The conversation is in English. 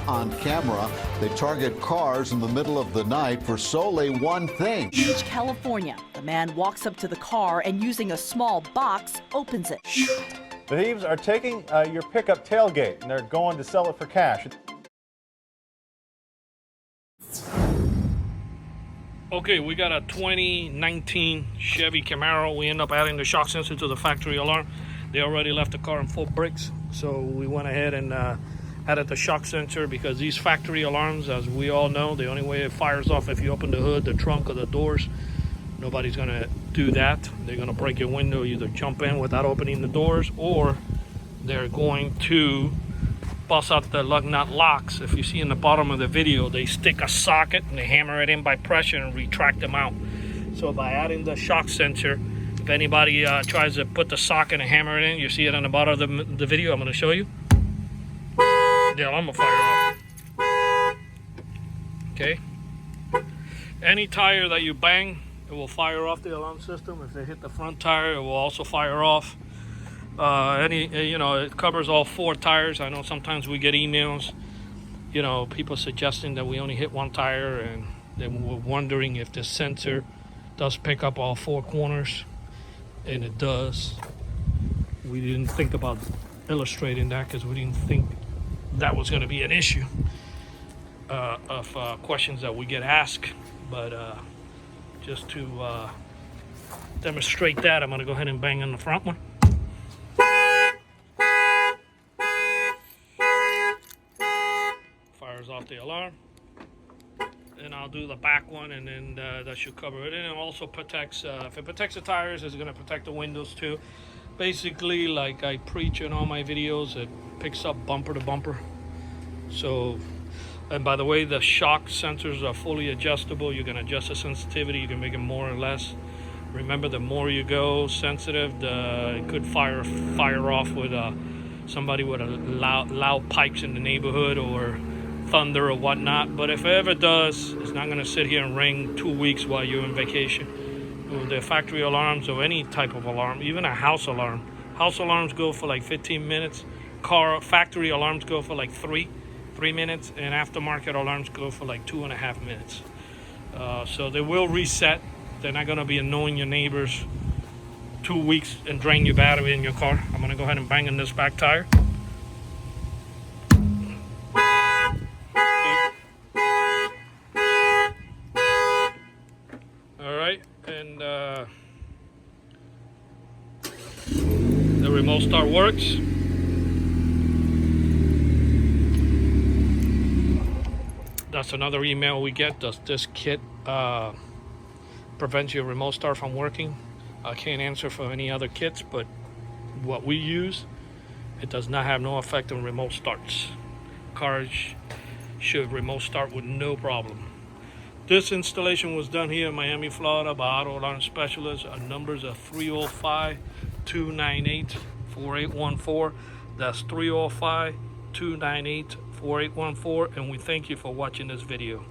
on camera. They target cars in the middle of the night for solely one thing. Beach, California. The man walks up to the car and using a small box, opens it. The thieves are taking your pickup tailgate and they're going to sell it for cash. Okay, we got a 2019 Chevy Camaro. We end up adding the shock sensor to the factory alarm. They already left the car in full bricks, so we went ahead and added the shock sensor, because these factory alarms, as we all know, the only way it fires off if you open the hood, the trunk, or the doors. Nobody's gonna do that. They're gonna break your window, either jump in without opening the doors, or they're going to bust out the lug nut locks. If you see in the bottom of the video, they stick a socket and they hammer it in by pressure and retract them out. So by adding the shock sensor, if anybody tries to put the socket and hammer it in, you see it on the bottom of the video. I'm going to show you. The alarm will fire off. Okay. Any tire that you bang, it will fire off the alarm system. If they hit the front tire, it will also fire off. It covers all 4 tires. I know sometimes we get emails, people suggesting that we only hit 1 tire, and then we're wondering if the sensor does pick up all 4 corners, and it does. We didn't think about illustrating that because we didn't think that was going to be an issue of questions that we get asked, but just to demonstrate that, I'm going to go ahead and bang on the front one. Fires off the alarm. And I'll do the back one, and then that should cover it. And it also protects, if it protects the tires, it's going to protect the windows too. Basically, like I preach in all my videos, it picks up bumper to bumper. So, and by the way, the shock sensors are fully adjustable. You can adjust the sensitivity. You can make it more or less. Remember, the more you go sensitive, it could fire off with somebody with a loud pipes in the neighborhood, or thunder or whatnot. But if it ever does, it's not going to sit here and ring 2 weeks while you're on vacation. With the factory alarms, or any type of alarm, even a house alarm. House alarms go for like 15 minutes. Factory alarms go for like 3 minutes, and aftermarket alarms go for like 2.5 minutes. So they will reset. They're not going to be annoying your neighbors 2 weeks and drain your battery in your car. I'm going to go ahead and bang on this back tire. Alright, and the remote start works. That's another email we get. Does this kit prevent your remote start from working? I can't answer for any other kits, but what we use, it does not have no effect on remote starts. Cars should remote start with no problem. This installation was done here in Miami, Florida by Auto Alarm Specialists. Our numbers are 305-298-4814. That's 305-298-4814, and we thank you for watching this video.